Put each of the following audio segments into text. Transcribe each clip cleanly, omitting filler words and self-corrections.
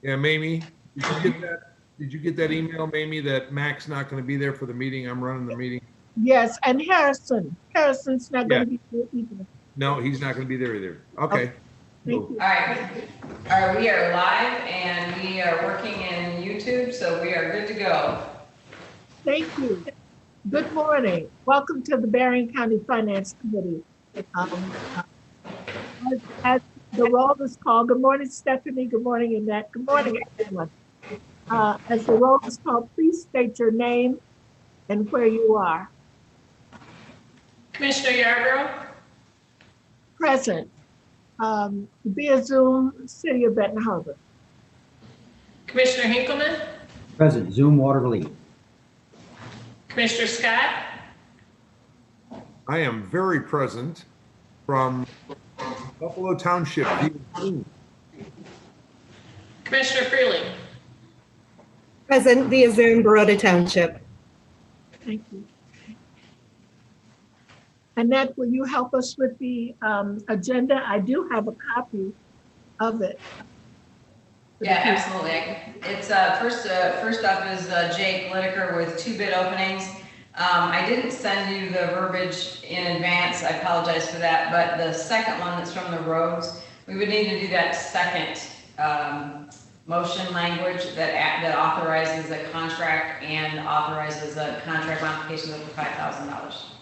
Yeah, Mamie, did you get that? Did you get that email, Mamie, that Mac's not going to be there for the meeting? I'm running the meeting. Yes, and Harrison. Harrison's not Yeah. going to be there either. No, he's not going to be there either. Okay. Thank you. All right, we are live and we are working in YouTube, so we are good to go. Thank you. Good morning. Welcome to the Berrien County Finance Committee. As the roll is called, good morning, Stephanie. Good morning, Annette. Good morning, everyone. As the roll is called, please state your name and where you are. Commissioner Yarborough? Present. Via Zoom, City of Benton Harbor. Commissioner Hinkleman? Present, Zoom Waterloo. Commissioner Scott? I am very present from Buffalo Township. Commissioner Freeling? Present via Zoom, Baroda Township. Thank you. Annette, will you help us with the agenda? I do have a copy of it. Yeah, absolutely. It's first up is Jake Lineker with 2 bid openings. I didn't send you the verbiage in advance. I apologize for that. But the second one that's from the roads, we would need to do that second motion language that authorizes a contract and authorizes a contract modification of $5,000.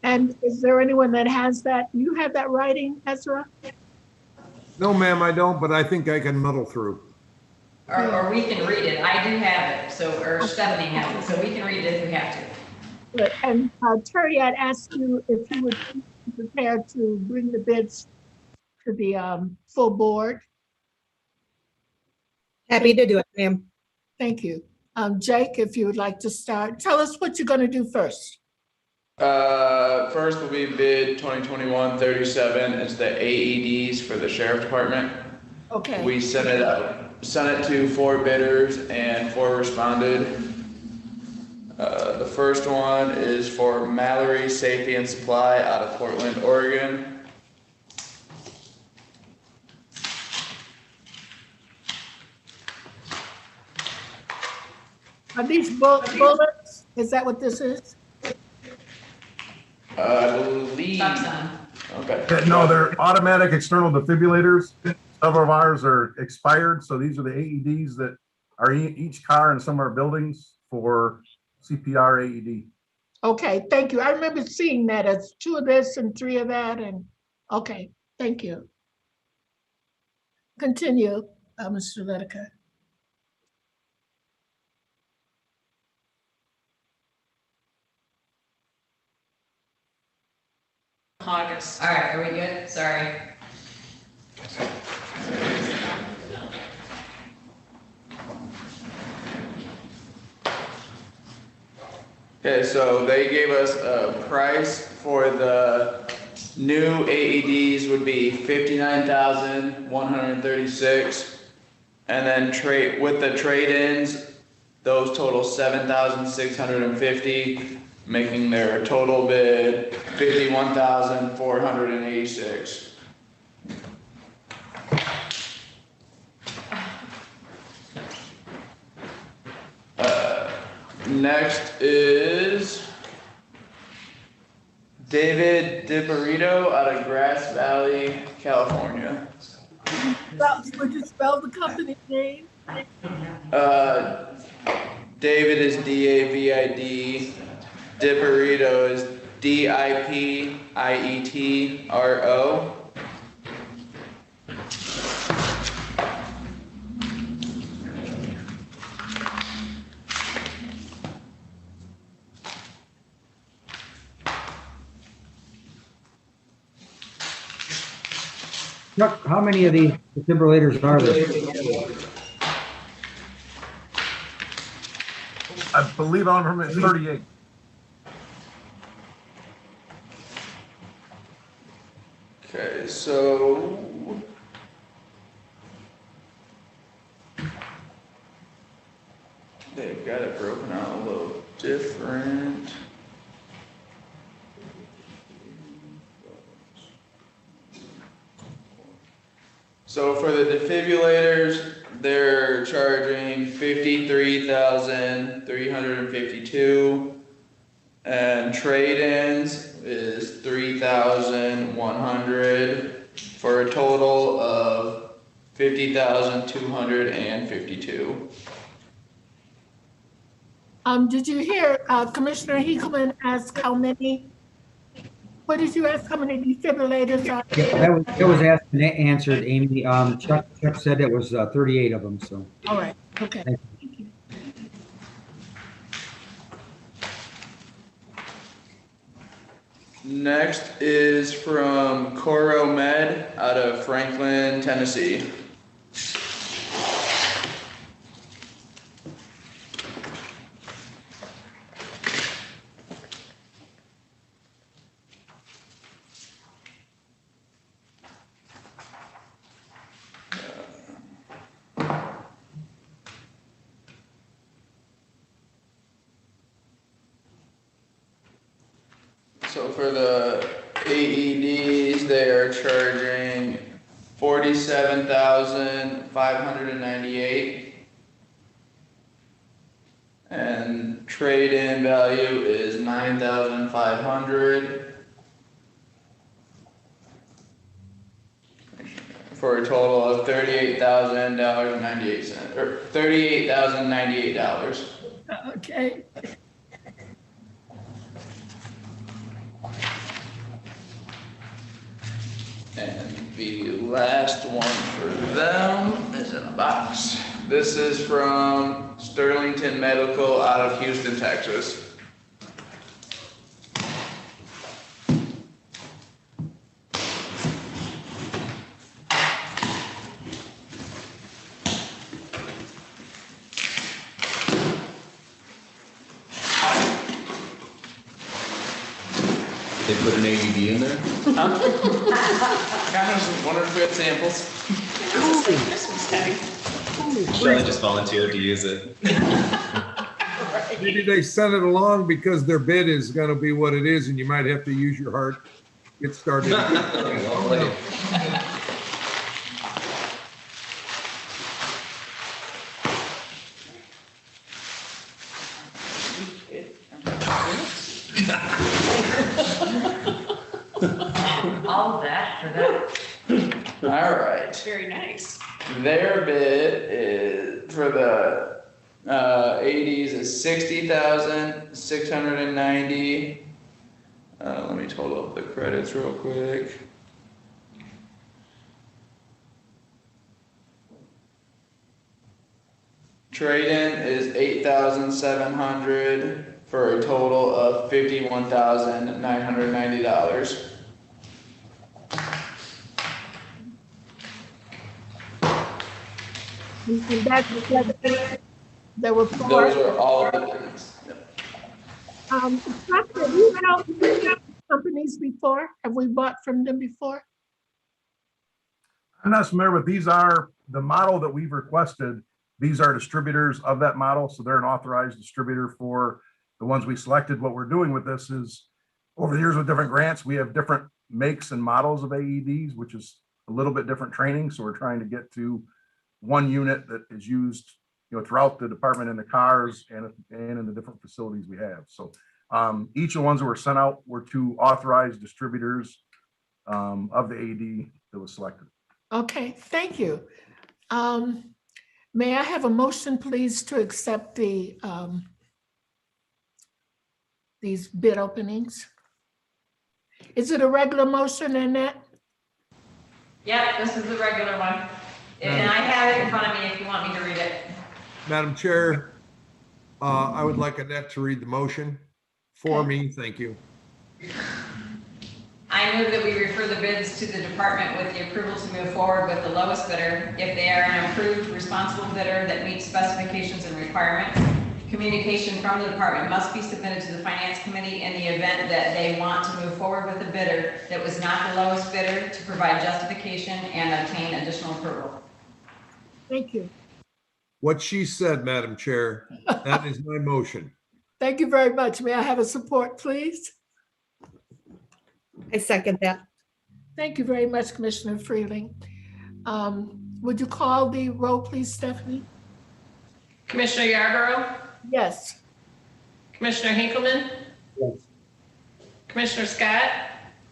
And is there anyone that has that? You have that writing, Ezra? No, ma'am, I don't, but I think I can muddle through. Or we can read it. I do have it, or Stephanie has it, so we can read it if we have to. Good. And Terry, I'd ask you if you would be prepared to bring the bids to the full board. Happy to do it, ma'am. Thank you. Jake, if you would like to start, tell us what you're going to do first. First will be bid 2021-37. It's the AEDs for the sheriff department. Okay. We sent it to 4 bidders and 4 responded. The first one is for Mallory Safety and Supply out of Portland, Oregon. Are these bullets? Is that what this is? I believe. Stop sign. Okay. No, they're automatic external defibrillators. Some of ours are expired, so these are the AEDs that are in each car in some of our buildings for CPR AED. Okay, thank you. I remember seeing that as 2 of this and 3 of that, and okay, thank you. Continue, Mr. Lineker. August. All right, are we good? Sorry. Okay, so they gave us a price for the new AEDs would be $59,136, and then with the trade-ins, those total $7,650, making their total bid $51,486. Next is David DiParito out of Grass Valley, California. Would you spell the company name? David is D-A-V-I-D. DiParito is D-I-P-I-E-T-R-O. Chuck, how many of these defibrillators are there? I believe on them at 38. Okay, so they've got it broken out a little different. So for the defibrillators, they're charging 53,352. And trade-ins is 3,100 for a total of 50,252. Did you hear Commissioner Heckman ask how many? What did you ask? How many defibrillators are? Yeah, that was asked and answered, Amy. Chuck said it was 38 of them, so. All right, okay. Thank Thank you. Next is from Coro Med out of Franklin, Tennessee. So for the AEDs, they are charging 47,598. And trade-in value is 9,500. For a total of $38,000.98, or $38,098. Okay, And the last one for them is in a box. This is from Sterlington Medical out of Houston, Texas. They put an AED in there? Huh? I was wondering if we had samples. Christmas tag. Shelley just volunteered to use it. Maybe they sent it along because their bid is gonna be what it is, and you might have to use your heart, get started. Well played. All of that for that. All right. Very nice. Their bid is for the 80s is 60,690. Let me total up the credits real quick. Trade-in is 8,700 for a total of $51,990. and that's, there were four. Those are all of the bids. Chuck, have you helped companies before? Have we bought from them before? I'm not familiar with, these are the model that we've requested. These are distributors of that model, so they're an authorized distributor for the ones we selected. What we're doing with this is, over the years with different grants, we have different makes and models of AEDs, which is a little bit different training. So we're trying to get to one unit that is used, throughout the department in the cars and in the different facilities we have. So each of the ones that were sent out were to authorized distributors of the AED that was selected. Okay, thank you. May I have a motion, please, to accept the these bid openings? Is it a regular motion, Annette? Yep, this is the regular one. And I have it in front of me if you want me to read it. Madam Chair, I would like Annette to read the motion for me. Thank you. I move that we refer the bids to the department with the approval to move forward with the lowest bidder if they are an approved responsible bidder that meets specifications and requirements. Communication from the department must be submitted to the finance committee in the event that they want to move forward with a bidder that was not the lowest bidder to provide justification and obtain additional approval. Thank you. What she said, Madam Chair, that is my motion. Thank you very much. May I have a support, please? I second that. Thank you very much, Commissioner Freeling. Would you call the roll, please, Stephanie? Commissioner Yarborough, Yes. Commissioner Hinkleman, Yes. Commissioner Scott,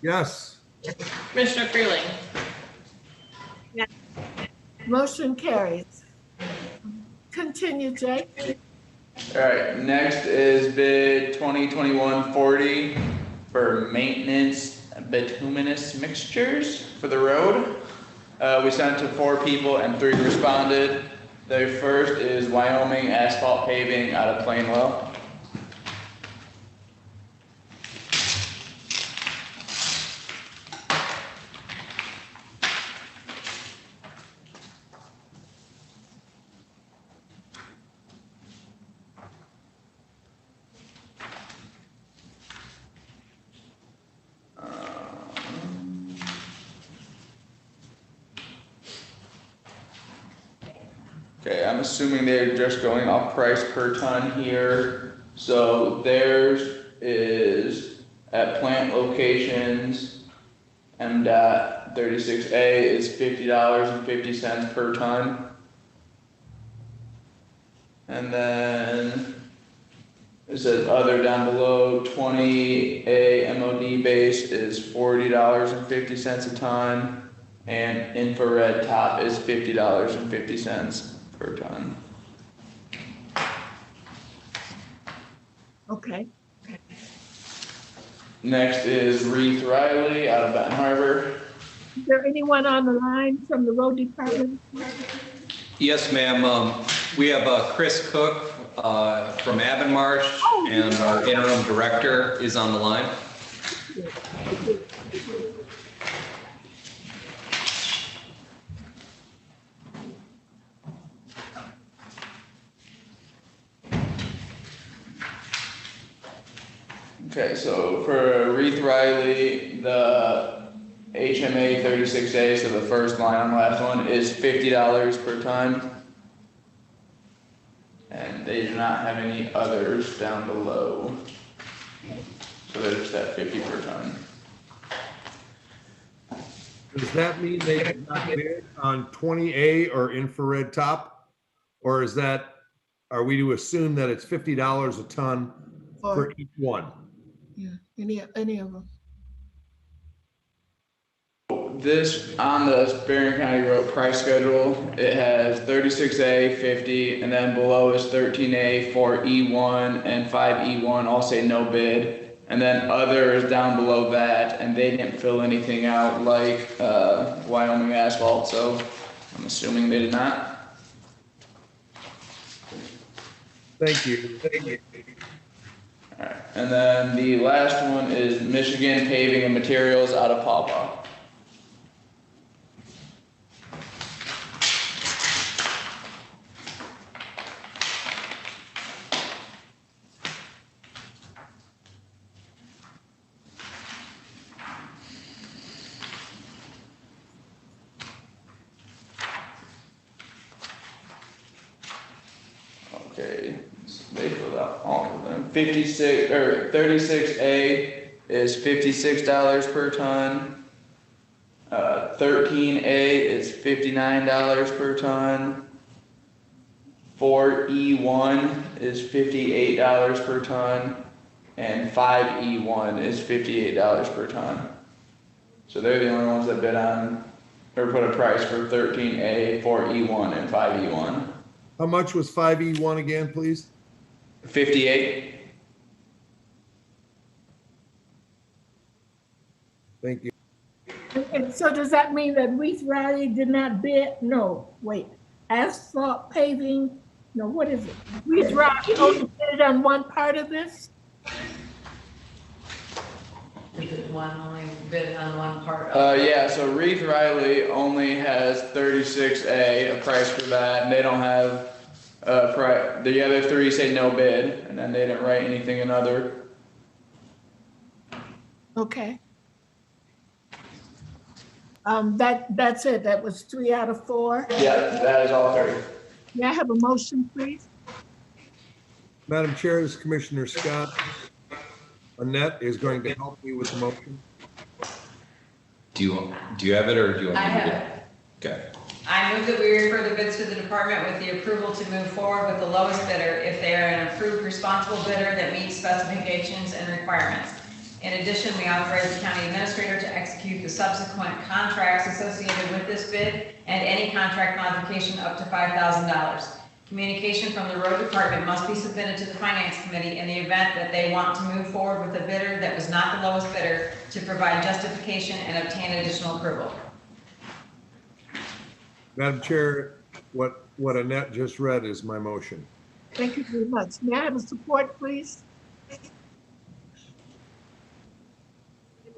Yes. Commissioner Freeling. Motion carries. Continue, Jake. All right, next is bid 2021-40 for maintenance bituminous mixtures for the road. We sent it to 4 people and 3 responded. The first is Wyoming Asphalt Paving out of Plainwell. Okay, I'm assuming they're just going off price per ton here. So theirs is at plant locations, MDOT 36A is $50.50 per ton. And then it says other down below, 20A MOD base is $40.50 a ton. And infrared top is $50.50 per ton. Okay. Next is Reith Riley out of Benton Harbor. Is there anyone on the line from the road department? Yes, ma'am. We have Chris Cook from Avonmarsh, and our interim director is on the line. Okay, so for Reith Riley, the HMA 36A, so the first line on the last one, is $50 per ton. And they do not have any others down below. So they're just at 50 per ton. Does that mean they did not bid on 20A or infrared top? Or is that, are we to assume that it's $50 a ton for each one? Yeah, any of them. This, on the Barron County Road price schedule, it has 36A, 50, and then below is 13A, 4E1, and 5E1, all say no bid. And then others down below that, and they didn't fill anything out like Wyoming Asphalt, so I'm assuming they did not. Thank you. Alright, and then the last one is Michigan Paving and Materials out of Pawpaw. Okay, so they filled out all of them. 36A is $56 per ton. 13A is $59 per ton. 4E1 is $58 per ton. And 5E1 is $58 per ton. So they're the only ones that bid on, or put a price for 13A, 4E1, and 5E1. How much was 5E1 again, please? 58. Thank you. And so does that mean that Reith Riley did not bid? No, wait. Asphalt paving? No, what is it? Reith Riley only bid on one part of this? Only bid on one part. Yeah, so Reith Riley only has 36A, a price for that, and they don't have a price. The other 3 say no bid, and then they didn't write anything in other. Okay. That's it. That was 3 out of 4. Yeah, that is all 3. May I have a motion, please? Madam Chair, this is Commissioner Scott. Annette is going to help me with the motion. Do you have it, or do you want I me to have do it. it? Okay. I move that we refer the bids to the department with the approval to move forward with the lowest bidder if they are an approved responsible bidder that meets specifications and requirements. In addition, we authorize the county administrator to execute the subsequent contracts associated with this bid and any contract modification up to $5,000. Communication from the road department must be submitted to the finance committee in the event that they want to move forward with a bidder that was not the lowest bidder to provide justification and obtain additional approval. Madam Chair, what Annette just read is my motion. Thank you very much. May I have a support, please?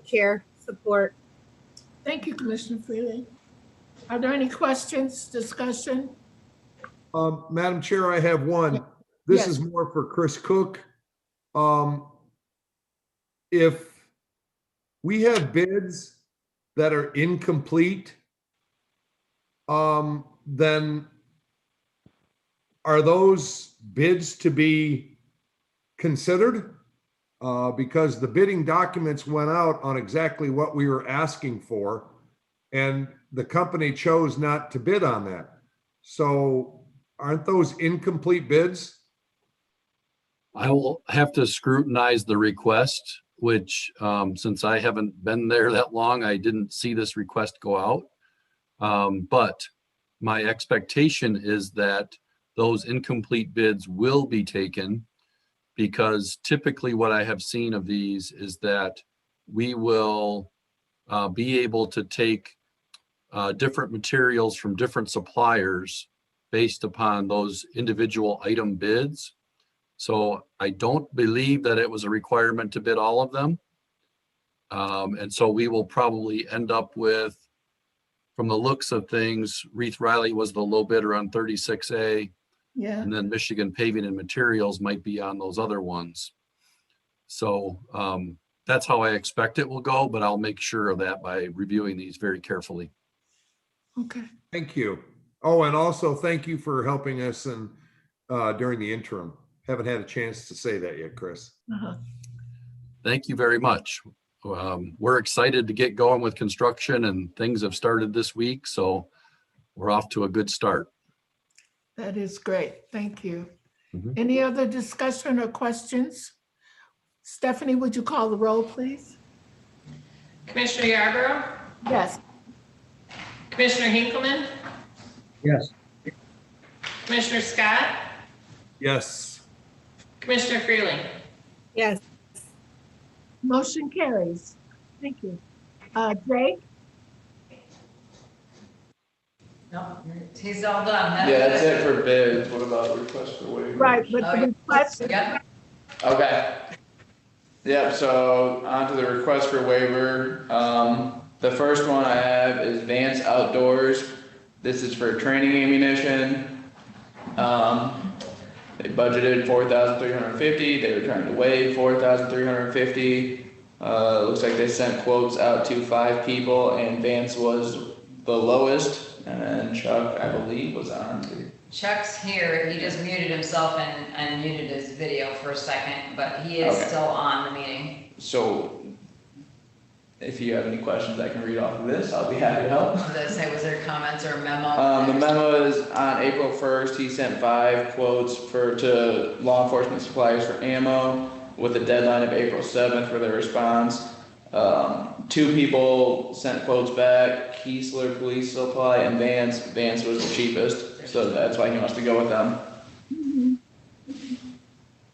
Chair, support. Thank you, Commissioner Freeling. Are there any questions, discussion? Madam Chair, I have one. This Yes. is more for Chris Cook. If we have bids that are incomplete, then are those bids to be considered? Because the bidding documents went out on exactly what we were asking for, and the company chose not to bid on that. So aren't those incomplete bids? I will have to scrutinize the request, which, since I haven't been there that long, I didn't see this request go out. But my expectation is that those incomplete bids will be taken, because typically what I have seen of these is that we will be able to take different materials from different suppliers based upon those individual item bids. So I don't believe that it was a requirement to bid all of them. And so we will probably end up with, from the looks of things, Reith Riley was the low bidder on 36A, Yeah. and then Michigan Paving and Materials might be on those other ones. So that's how I expect it will go, but I'll make sure of that by reviewing these very carefully. Okay. Thank you. Oh, and also thank you for helping us and during the interim. Haven't had a chance to say that yet, Chris. Uh-huh. Thank you very much. We're excited to get going with construction, and things have started this week, so we're off to a good start. That is great. Thank you. Mhm. Any other discussion or questions? Stephanie, would you call the roll, please? Commissioner Yarborough, Yes. Commissioner Hinkleman, Yes. Commissioner Scott, Yes. Commissioner Freeling. Yes. Motion carries. Thank you. Jake? No, he's all done. Yeah, that's it for bids. What about request for waiver? Right, but the request, Yep. Okay. Yep, so on to the request for waiver. The first one I have is Vance Outdoors. This is for training ammunition. They budgeted $4,350. They were trying to waive $4,350. Looks like they sent quotes out to 5 people, and Vance was the lowest. And then Chuck, I believe, was on too. Chuck's here. He just muted himself and muted his video for a second, but he is Okay. still on the meeting. So if you have any questions I can read off of this, I'll be happy to help. Does that say, was there comments or a memo? The memo is on April 1st, he sent 5 quotes to law enforcement suppliers for ammo with a deadline of April 7th for their response. 2 people sent quotes back, Keesler Police Supply and Vance. Vance was the cheapest, so that's why he wants to go with them.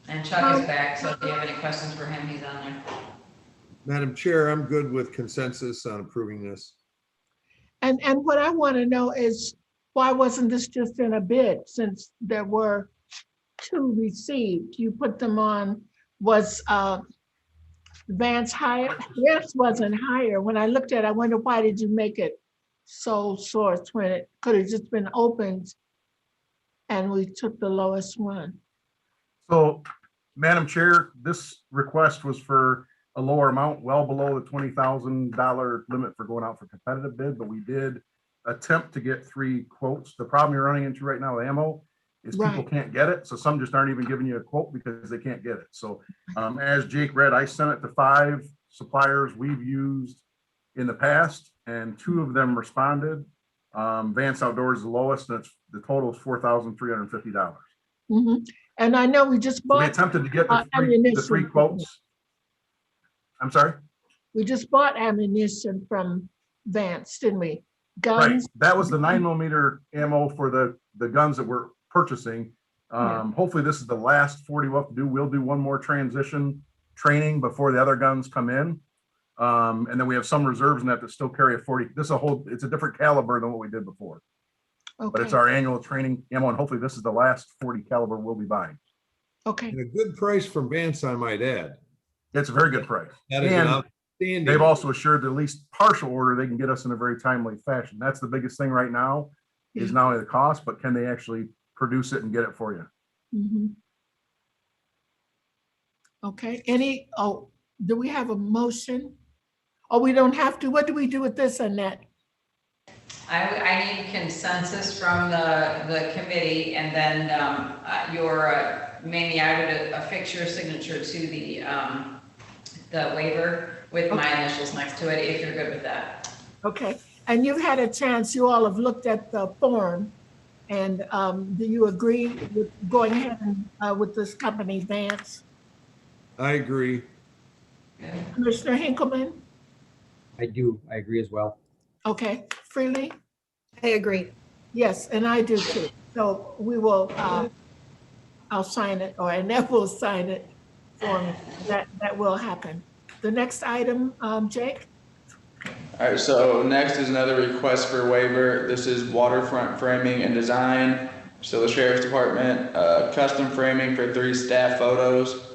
And Chuck is back, so if you have any questions for him, he's on there. Madam Chair, I'm good with consensus on approving this. and what I want to know is, why wasn't this just in a bid, since there were 2 received? You put them on, was Vance higher? Vance wasn't higher. When I looked at it, I wonder, why did you make it sole source when it could have just been opened and we took the lowest one? So, Madam Chair, this request was for a lower amount, well below the $20,000 limit for going out for competitive bid, but we did attempt to get 3 quotes. The problem you're running into right now with ammo is people Right. can't get it, so some just aren't even giving you a quote because they can't get it. So, as Jake read, I sent it to 5 suppliers we've used in the past, and 2 of them responded. Vance Outdoors is the lowest, and the total is $4,350. Mhm. And I know we just So we bought, attempted to get the ammunition. three quotes. I'm sorry? we just bought ammunition from Vance, didn't we? Right, Guns, that was the 9mm ammo for the guns that we're purchasing. Yeah. Hopefully this is the last 40 we'll have to do. We'll do one more transition training before the other guns come in. And then we have some reserves in that still carry a 40. It's a different caliber than what we did before, but it's okay, our annual training ammo, and hopefully this is the last 40 caliber we'll be buying. okay, And a good price from Vance, I might add. It's a very good price. That is And an outstanding. they've also assured the at least partial order they can get us in a very timely fashion. That's the biggest thing right now, is Yeah. not only the cost, but can they actually produce it and get it for you? mhm. Okay, do we have a motion? Oh, we don't have to. What do we do with this, Annette? I need consensus from the committee, and then maybe I would affix your signature to the waiver with my initials next to it, if you're good with that. Okay, and you've had a chance, you all have looked at the form, and do you agree with going ahead and with this company, Vance? I agree. Commissioner Hinkleman? I do. I agree as well. Okay, Freely? I agree. Yes, and I do too. So we will, I'll sign it, or Annette will sign it for me. That will happen. The next item, Jake? All right, so next is another request for waiver. This is waterfront framing and design. So the sheriff's department, custom framing for 3 staff photos.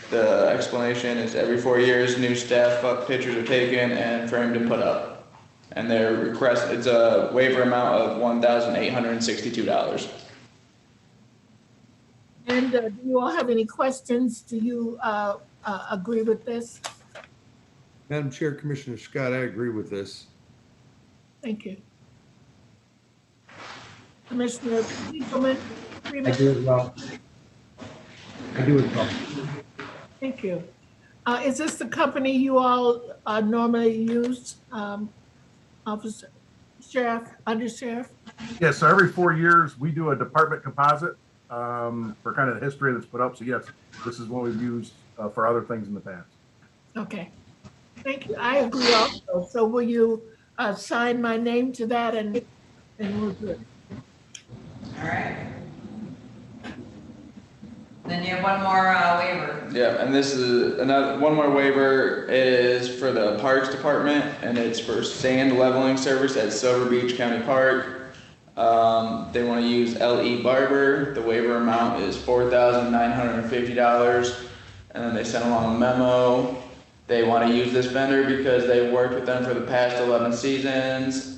The explanation is every 4 years, new staff pictures are taken and framed and put up. And their request, it's a waiver amount of $1,862. And do you all have any questions? Do you agree with this? Madam Chair, Commissioner Scott, I agree with this. Thank you. Commissioner Hinkleman? I do as well. I do as well. Thank you. Is this the company you all normally use, Officer, Sheriff, Undersheriff? Yeah, so every 4 years, we do a department composite for kind of the history that's put up. So yes, this is what we've used for other things in the past. Okay, thank you. I agree also. So will you sign my name to that and we'll do it? All right. Then you have one more waiver. Yeah, and this is one more waiver. It is for the Parks Department, and it's for sand leveling service at Silver Beach County Park. They want to use L.E. Barber. The waiver amount is $4,950, and then they sent along a memo. They want to use this vendor because they worked with them for the past 11 seasons.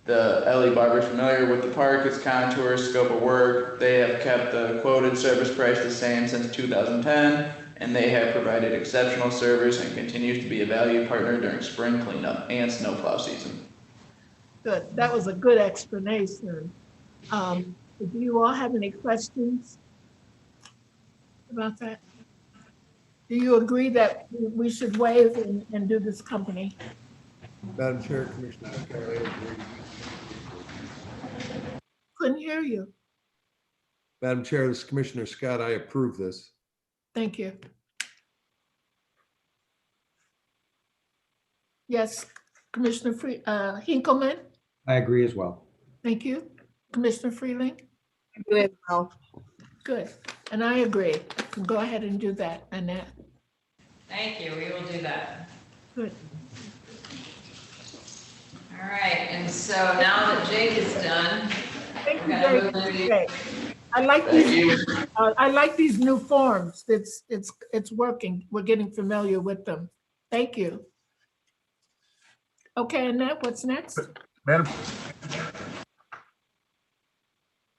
The L.E. Barber is familiar with the park, its contours, scope of work. They have kept the quoted service price the same since 2010, and they have provided exceptional service and continues to be a valued partner during spring cleanup and snowplow season. Good. That was a good explanation. Do you all have any questions about that? Do you agree that we should waive and do this company? Madam Chair, Commissioner Scott, I agree. Couldn't hear you. Madam Chair, this is Commissioner Scott. I approve this. Thank you. Yes, Commissioner Hinkleman? I agree as well. Thank you. Commissioner Freeling? I do as well. Good. And I agree. Go ahead and do that, Annette. Thank you, we will do that. Good. All right, and so now that Jake is done, Thank you we're gonna very move much, to Jake. I like these new forms. It's working. We're getting familiar with them. Thank you. Okay, Annette, what's next? Madam.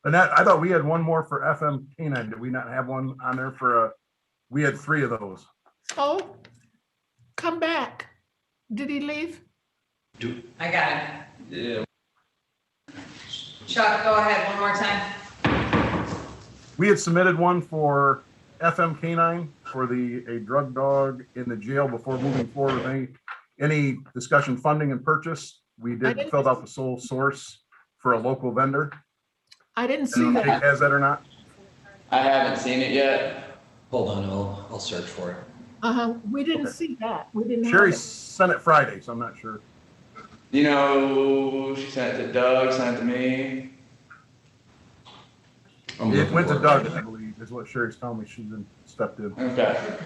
Annette, I thought we had one more for FM K9. Did we not have one on there we had 3 of those. Oh, come back. Did he leave? I got it. Yeah. Chuck, go ahead one more time. We had submitted one for FM K9 for a drug dog in the jail before moving forward with any discussion funding and purchase. We I did didn't- fill out the sole source for a local vendor. I didn't I see don't know if Jake that. has that or not. I haven't seen it yet. Hold on, I'll search for it. We didn't Okay. see that. We didn't have Sherry it. sent it Friday, so I'm not sure. You know, she sent it to Doug, sent it to me. I'm It looking went to for it. Doug, I believe, is what Sherry's telling me. She's been stepped in. Okay.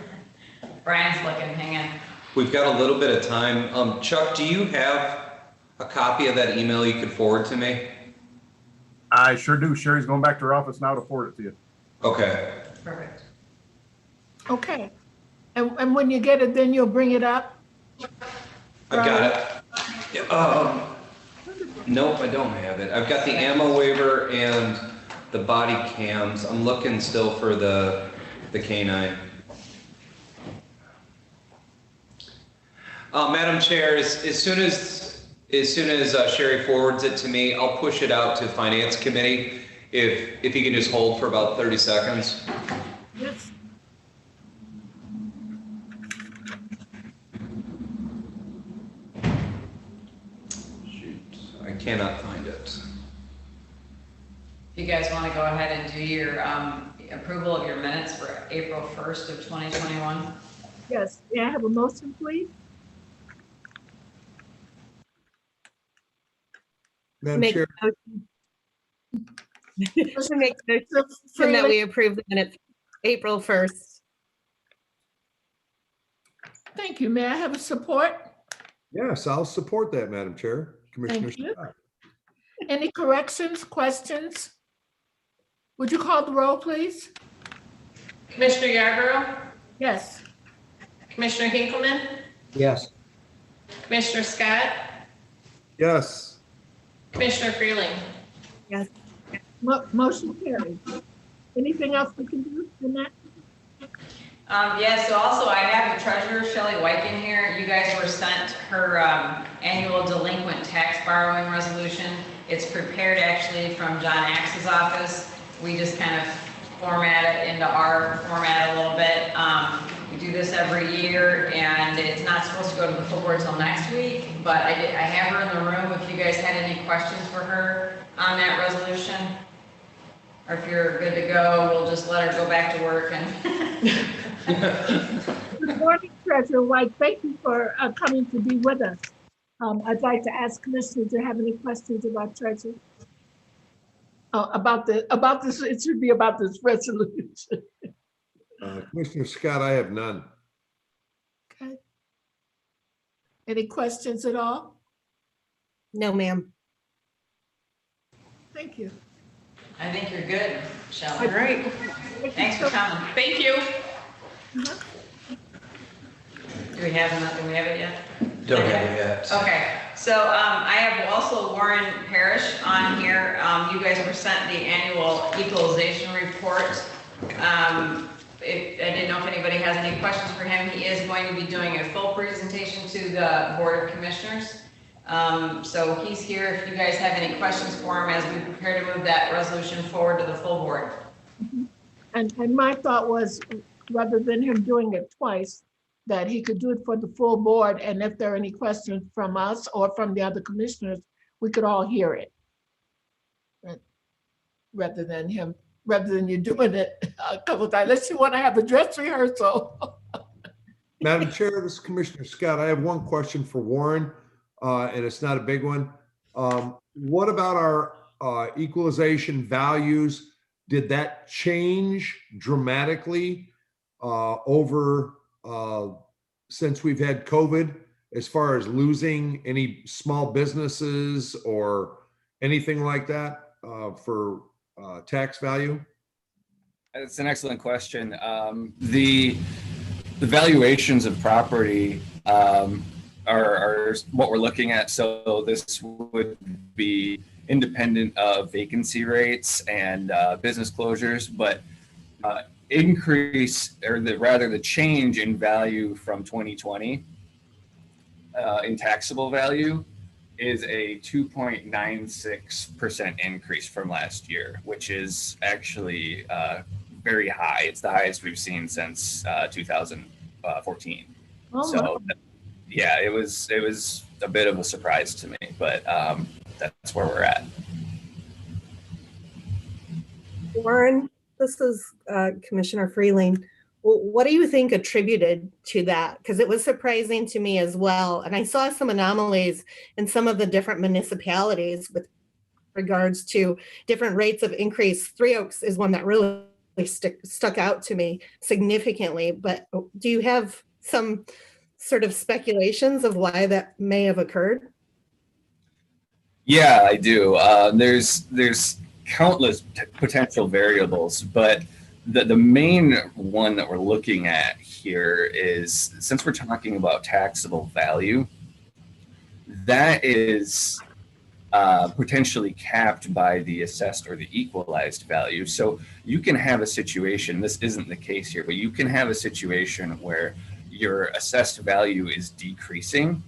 Brian's looking, hang on. We've got a little bit of time. Chuck, do you have a copy of that email you could forward to me? I sure do. Sherry's going back to her office now to forward it to you. Okay. Perfect. Okay. And when you get it, then you'll bring it up? I've got it. Yeah, nope, I don't have it. I've got the ammo waiver and the body cams. I'm looking still for the canine. Madam Chair, as soon as Sherry forwards it to me, I'll push it out to Finance Committee. If you can just hold for about 30 seconds. Yes. Shoot, I cannot find it. If you guys want to go ahead and do your approval of your minutes for April 1st of 2021. Yes. May I have a motion, please? Madam Make Chair, a make a motion that Freely? we approve the minutes April 1st. Thank you. May I have a support? yes, I'll support that, Madam Chair. Commissioner Thank you. Scott. Any corrections, questions? Would you call the roll, please? Commissioner Yarborough, Yes. Commissioner Hinkleman, Yes. Commissioner Scott, Yes, Commissioner Freeling. Yes. Motion carried. Anything else we can do in that? Yeah, so also I have the treasurer, Shelley Wyken here. You guys were sent her annual delinquent tax borrowing resolution. It's prepared actually from John Axe's office. We just kind of format it into our format a little bit. We do this every year and it's not supposed to go to the full board till next week, but I have her in the room if you guys had any questions for her on that resolution. Or if you're good to go, we'll just let her go back to work and Good morning, Treasurer White. Thank you for coming to be with us. I'd like to ask commissioners to have any questions about Treasurer. About this, it should be about this resolution. Commissioner Scott, I have none. Okay. Any questions at all? No, ma'am. Thank you. I think you're good, Shelley. All right, Thanks for coming. thank you. Do we have it yet? Don't have it yet. Okay, so I have also Warren Parrish on here. You guys were sent the annual equalization report. I didn't know if anybody has any questions for him. He is going to be doing a full presentation to the Board of Commissioners. So he's here if you guys have any questions for him as we prepare to move that resolution forward to the full board. And my thought was, rather than him doing it twice, that he could do it for the full board, and if there are any questions from us or from the other commissioners, we could all hear it. Rather than you doing it a couple of times, unless you want to have a dress rehearsal. Madam Chair, this is Commissioner Scott. I have one question for Warren, and it's not a big one. What about our equalization values? Did that change dramatically over since we've had COVID, as far as losing any small businesses or anything like that for tax value? It's an excellent question. The valuations of property are what we're looking at. So this would be independent of vacancy rates and business closures, but increase, or the change in value from 2020 in taxable value is a 2.96% increase from last year, which is actually very high. It's the highest we've seen since 2014. Oh, So yeah, it was a bit of a surprise to me, but that's where we're at. Warren, this is Commissioner Freeling. What do you think attributed to that? Because it was surprising to me as well. And I saw some anomalies in some of the different municipalities with regards to different rates of increase. Three Oaks is one that really stuck out to me significantly. But do you have some sort of speculations of why that may have occurred? Yeah, I do. There's countless potential variables, but the main one that we're looking at here is, since we're talking about taxable value, that is potentially capped by the assessed or the equalized value. So you can have a situation, this isn't the case here, but you can have a situation where your assessed value is decreasing,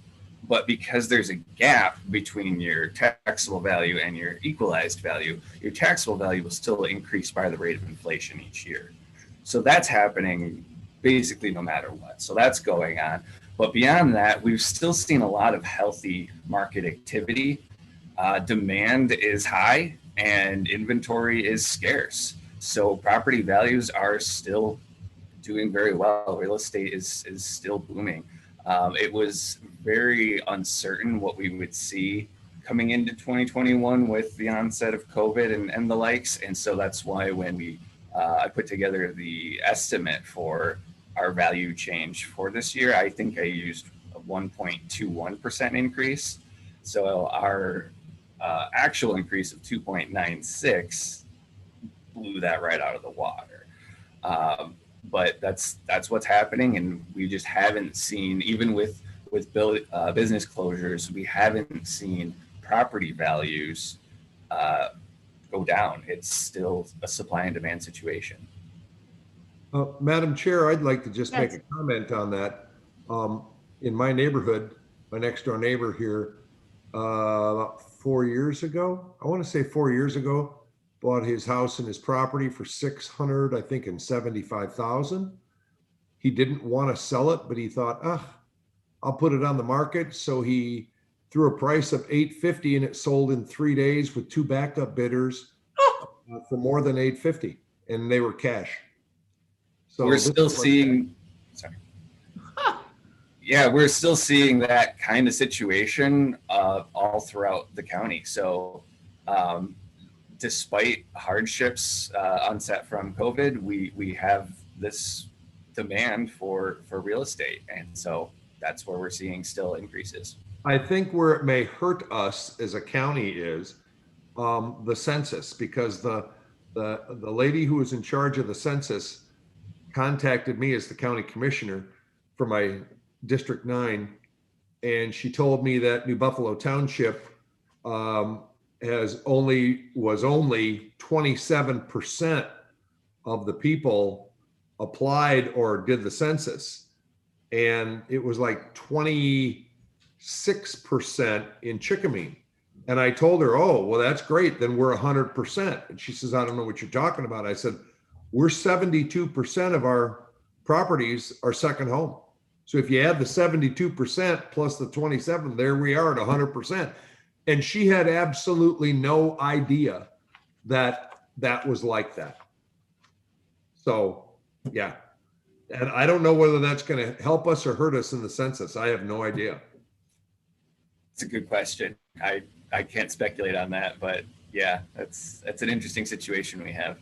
but because there's a gap between your taxable value and your equalized value, your taxable value will still increase by the rate of inflation each year. So that's happening basically no matter what. So that's going on. But beyond that, we've still seen a lot of healthy market activity. Demand is high and inventory is scarce. So property values are still doing very well. Real estate is still booming. It was very uncertain what we would see coming into 2021 with the onset of COVID and the likes. And so that's why when I put together the estimate for our value change for this year, I think I used a 1.21% increase. So our actual increase of 2.96 blew that right out of the water. But that's what's happening, and we just haven't seen, even with business closures, we haven't seen property values go down. It's still a supply and demand situation. Madam Chair, I'd like to just make Yes. a comment on that. In my neighborhood, my next door neighbor here, about 4 years ago, I want to say 4 years ago, bought his house and his property for 600, I think, and 75,000. He didn't want to sell it, but he thought, I'll put it on the market. So he threw a price of 850 and it sold in 3 days with two backup bidders for more than 850, and they were cash. So We're still seeing, sorry. Yeah, we're still seeing that kind of situation all throughout the county. So despite hardships onset from COVID, we have this demand for real estate. And so that's where we're seeing still increases. I think where it may hurt us as a county is the census, because the lady who was in charge of the census contacted me as the county commissioner for my District 9, and she told me that New Buffalo Township was only 27% of the people applied or did the census, and it was like 26% in Chickamee. And I told her, oh, well, that's great, then we're 100%. And she says, I don't know what you're talking about. I said, we're 72% of our properties are second home. So if you add the 72% plus the 27, there we are at 100%. And she had absolutely no idea that that was like that. So, yeah. And I don't know whether that's going to help us or hurt us in the census. I have no idea. It's a good question. I can't speculate on that, but yeah, that's an interesting situation we have.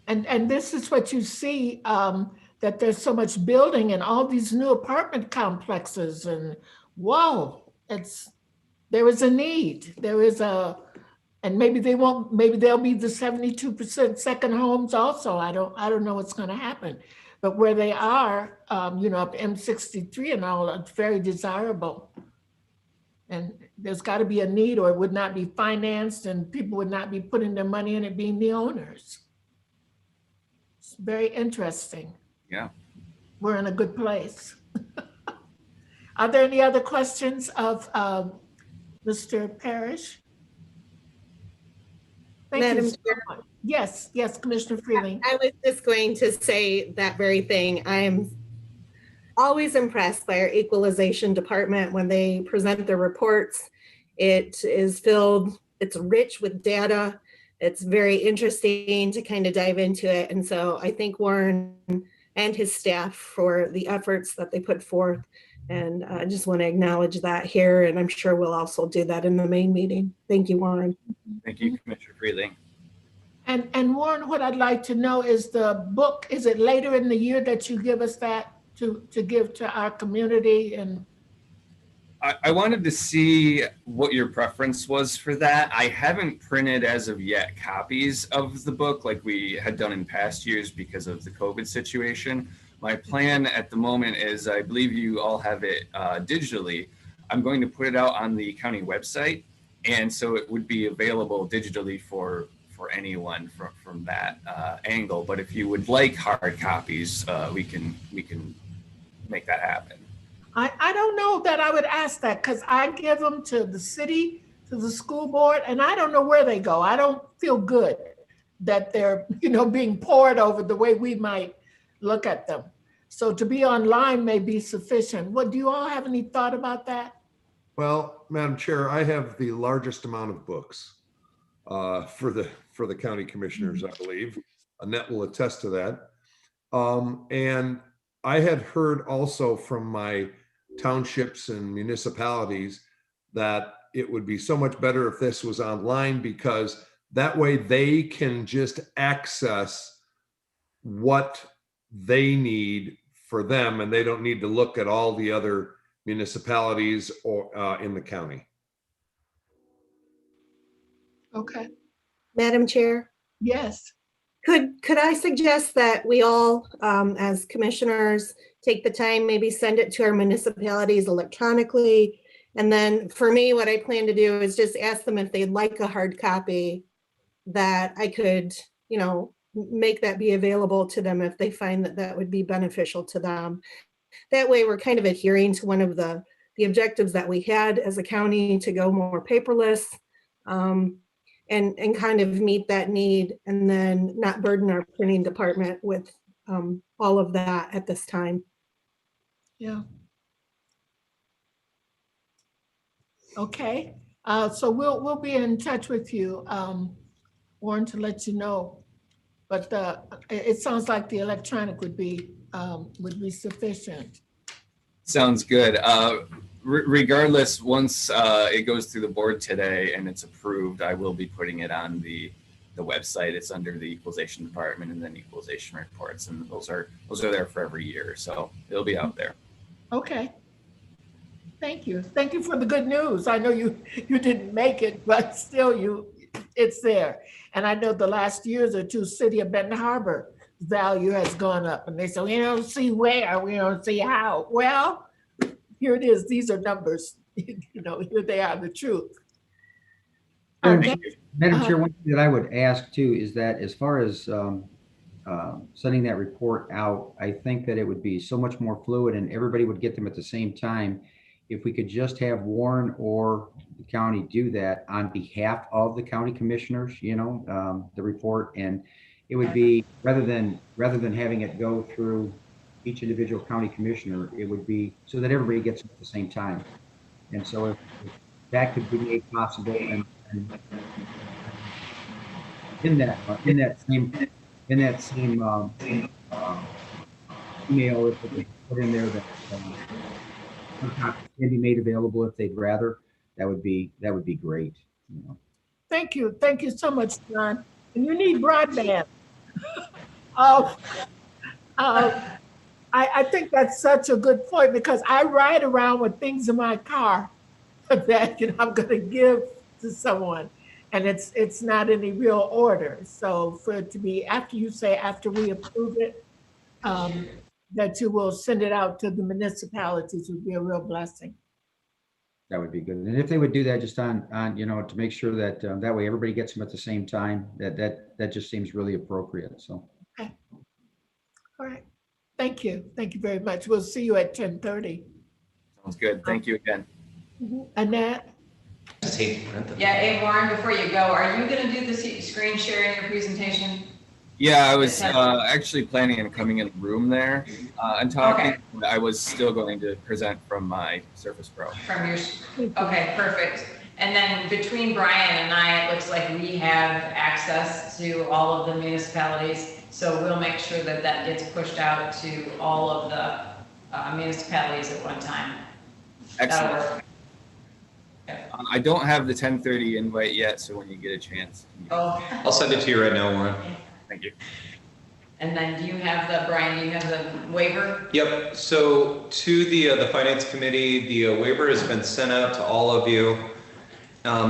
And this is what you see, that there's so much building and all these new apartment complexes, and whoa, there is a need. And maybe they'll be the 72% second homes also. I don't know what's going to happen, but where they are, up M63 and all, it's very desirable. And there's got to be a need, or it would not be financed and people would not be putting their money in it being the owners. It's very interesting. Yeah. We're in a good place. Are there any other questions of Mr. Parrish? Thank you Madam so much. Yes, yes, Commissioner Freeling. I was just going to say that very thing. I am always impressed by our equalization department when they present their reports. It is filled, it's rich with data. It's very interesting to kind of dive into it. And so I thank Warren and his staff for the efforts that they put forth. And I just want to acknowledge that here. And I'm sure we'll also do that in the main meeting. Thank you, Warren. Thank you, Commissioner Freeling. And Warren, what I'd like to know is the book, is it later in the year that you give us that to give to our community? And I wanted to see what your preference was for that. I haven't printed as of yet copies of the book like we had done in past years because of the COVID situation. My plan at the moment is, I believe you all have it digitally. I'm going to put it out on the county website, and so it would be available digitally for anyone from that angle. But if you would like hard copies, we can make that happen. I don't know that I would ask that because I give them to the city, to the school board, and I don't know where they go. I don't feel good that they're, being poured over the way we might look at them. So to be online may be sufficient. What, do you all have any thought about that? Well, Madam Chair, I have the largest amount of books for the county commissioners, I believe. Annette will attest to that. And I had heard also from my townships and municipalities that it would be so much better if this was online, because that way they can just access what they need for them, and they don't need to look at all the other municipalities or in the county. Okay. Madam Chair, Yes. could I suggest that we all, as commissioners, take the time, maybe send it to our municipalities electronically? And then for me, what I plan to do is just ask them if they'd like a hard copy, that I could, make that be available to them if they find that that would be beneficial to them. That way we're kind of adhering to one of the objectives that we had as a county, to go more paperless, and kind of meet that need, and then not burden our printing department with all of that at this time. Yeah. Okay. So we'll be in touch with you, Warren, to let you know. But it sounds like the electronic would be sufficient. Sounds good. Regardless, once it goes through the board today and it's approved, I will be putting it on the website. It's under the Equalization Department and then Equalization Reports, and those are there for every year, so it'll be out there. Okay. Thank you. Thank you for the good news. I know you didn't make it, but still it's there. And I know the last years or two, City of Benton Harbor value has gone up, and they say, we don't see where, we don't see how. Well, here it is. These are numbers. Here they are, the truth. Madam Chair, one thing that I would ask too is that as far as sending that report out, I think that it would be so much more fluid and everybody would get them at the same time if we could just have Warren or the county do that on behalf of the county commissioners, the report. And it would be, rather than having it go through each individual county commissioner, it would be so that everybody gets it at the same time. And so if that could be made possible, and in that same email, if we put in there that can be made available if they'd rather, that would be great. Thank you. Thank you so much, John. And you need broadband. I think that's such a good point, because I ride around with things in my car that I'm going to give to someone, and it's not any real order. So for it to be after we approve it, that you will send it out to the municipalities would be a real blessing. That would be good. And if they would do that just on to make sure that that way everybody gets them at the same time, that just seems really appropriate. So. Okay. All right. Thank you. Thank you very much. We'll see you at 10:30. Sounds good. Thank you again. Annette? just hate to print them. Yeah, hey Warren, before you go, are you gonna do the screen share in your presentation? Yeah, I was actually planning on coming in the room there and talking. Okay. But I was still going to present from my Surface Pro. From your, okay, perfect. And then between Brian and I, it looks like we have access to all of the municipalities. So we'll make sure that that gets pushed out to all of the municipalities at one time. That'll Excellent. work. I don't have the 10:30 invite yet, so when you get a chance. Oh, I'll send it to you right now, Warren. Thank you. and then do you have the, Brian, do you have the waiver? Yep, so to the Finance Committee, the waiver has been sent out to all of you.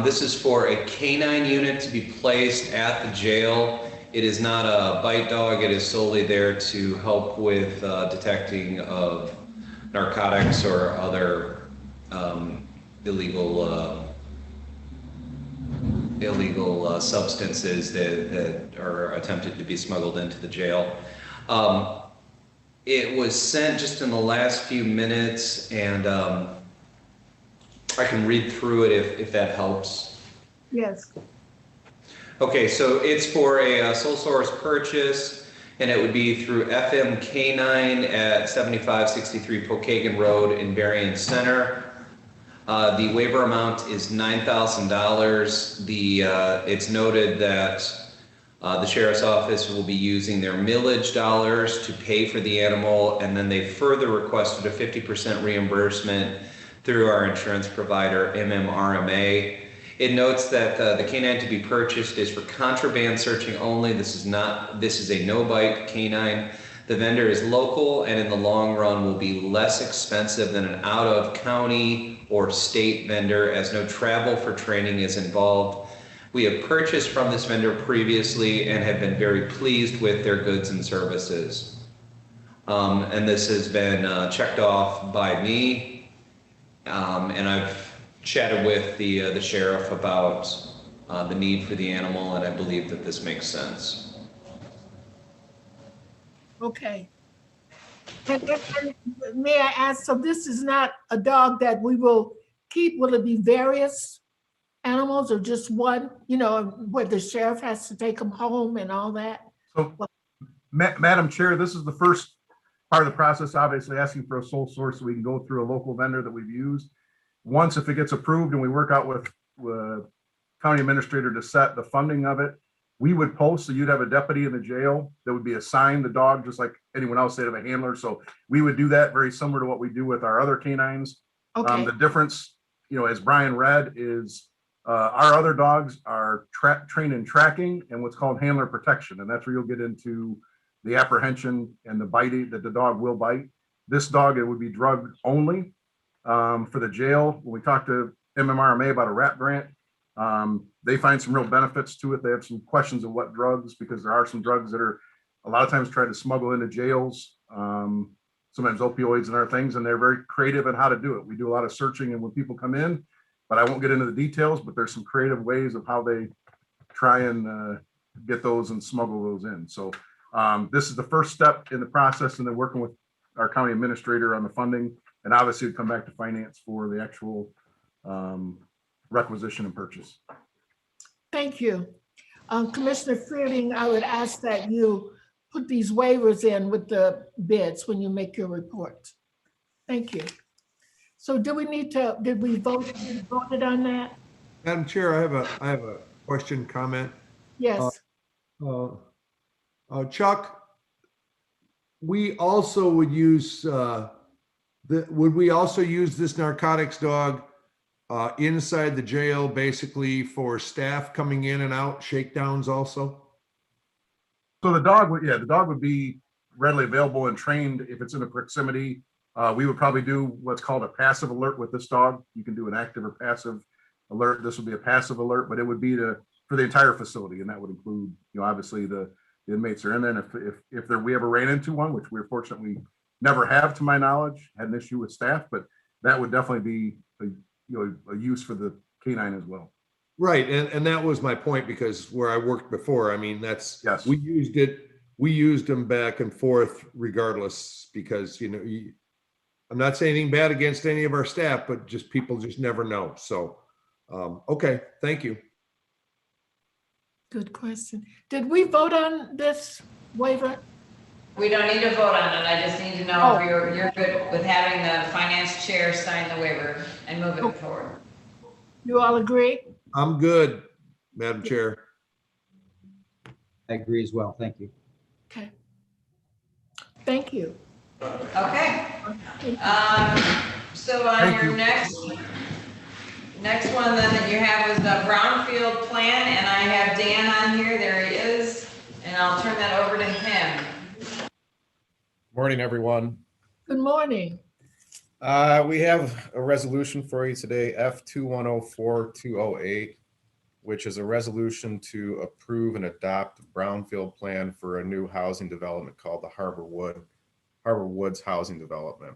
This is for a canine unit to be placed at the jail. It is not a bite dog, it is solely there to help with detecting of narcotics or other illegal substances that are attempted to be smuggled into the jail. It was sent just in the last few minutes, and I can read through it if that helps. Yes. Okay, so it's for a sole source purchase, and it would be through FM K9 at 7563 Pokagon Road in Berrien Center. The waiver amount is $9,000. It's noted that the sheriff's office will be using their millage dollars to pay for the animal, and then they further requested a 50% reimbursement through our insurance provider, MMRMA. It notes that the canine to be purchased is for contraband searching only. This is a no-bite canine. The vendor is local and in the long run will be less expensive than an out-of-county or state vendor, as no travel for training is involved. We have purchased from this vendor previously and have been very pleased with their goods and services. And this has been checked off by me, and I've chatted with the sheriff about the need for the animal, and I believe that this makes sense. Okay. And may I ask, so this is not a dog that we will keep? Will it be various animals or just one, you know, where the sheriff has to take them home and all that? So, Madam Chair, this is the first part of the process, obviously asking for a sole source so we can go through a local vendor that we've used. Once, if it gets approved and we work out with county administrator to set the funding of it, we would post, so you'd have a deputy in the jail that would be assigned the dog, just like anyone else, they'd have a handler. So we would do that very similar to what we do with our other canines. Okay, The difference, you know, as Brian read, is our other dogs are trained in tracking and what's called handler protection. And that's where you'll get into the apprehension and the biting, that the dog will bite. This dog, it would be drug only. For the jail, when we talked to MMRMA about a RAP grant, they find some real benefits to it. They have some questions of what drugs, because there are some drugs that are a lot of times tried to smuggle into jails, sometimes opioids and other things, and they're very creative in how to do it. We do a lot of searching and when people come in, but I won't get into the details, but there's some creative ways of how they try and get those and smuggle those in. So this is the first step in the process, and then working with our county administrator on the funding, and obviously come back to finance for the actual requisition and purchase. thank you. Commissioner Freeling, I would ask that you put these waivers in with the bids when you make your report. Thank you. So did we voted on that? Madam Chair, I have a question, comment. Yes, Chuck, we also would use, would we also use this narcotics dog inside the jail, basically for staff coming in and out, shakedowns also? So the dog would be readily available and trained if it's in a proximity. We would probably do what's called a passive alert with this dog. You can do an active or passive alert. This would be a passive alert, but it would be for the entire facility, and that would include, you know, obviously the inmates are in there. And if we ever ran into one, which we're fortunately never have, to my knowledge, had an issue with staff, but that would definitely be a use for the canine as well. Right, and that was my point, because where I worked before, I mean, that's, Yes. we used them back and forth regardless, because, you know, I'm not saying anything bad against any of our staff, but just people just never know. So Okay, thank you. Good question. Did we vote on this waiver? We don't need to vote on it, I just need to know if you're good with having the finance chair sign the waiver and move it forward. You all agree? I'm good, Madam Chair. I agree as well. Thank you. Okay. Thank you. Okay. So on Thank your you. next one then that you have is the Brownfield Plan, and I have Dan on here, there he is, and I'll turn that over to him. Morning, everyone. Good morning. We have a resolution for you today, F2104208, which is a resolution to approve and adopt a brownfield plan for a new housing development called the Harbor Woods Housing Development.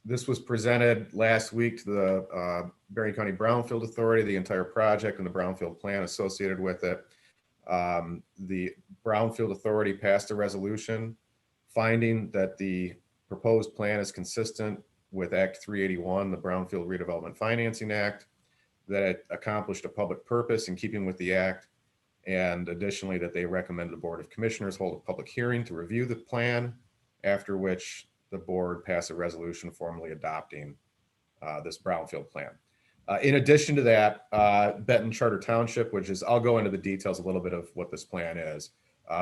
This was presented last week to the Berrien County Brownfield Authority, the entire project and the brownfield plan associated with it. The Brownfield Authority passed a resolution finding that the proposed plan is consistent with Act 381, the Brownfield Redevelopment Financing Act, that it accomplished a public purpose in keeping with the act, and additionally that they recommended the Board of Commissioners hold a public hearing to review the plan, after which the board pass a resolution formally adopting this brownfield plan. In addition to that, Benton Charter Township, which is, I'll go into the details a little bit of what this plan is.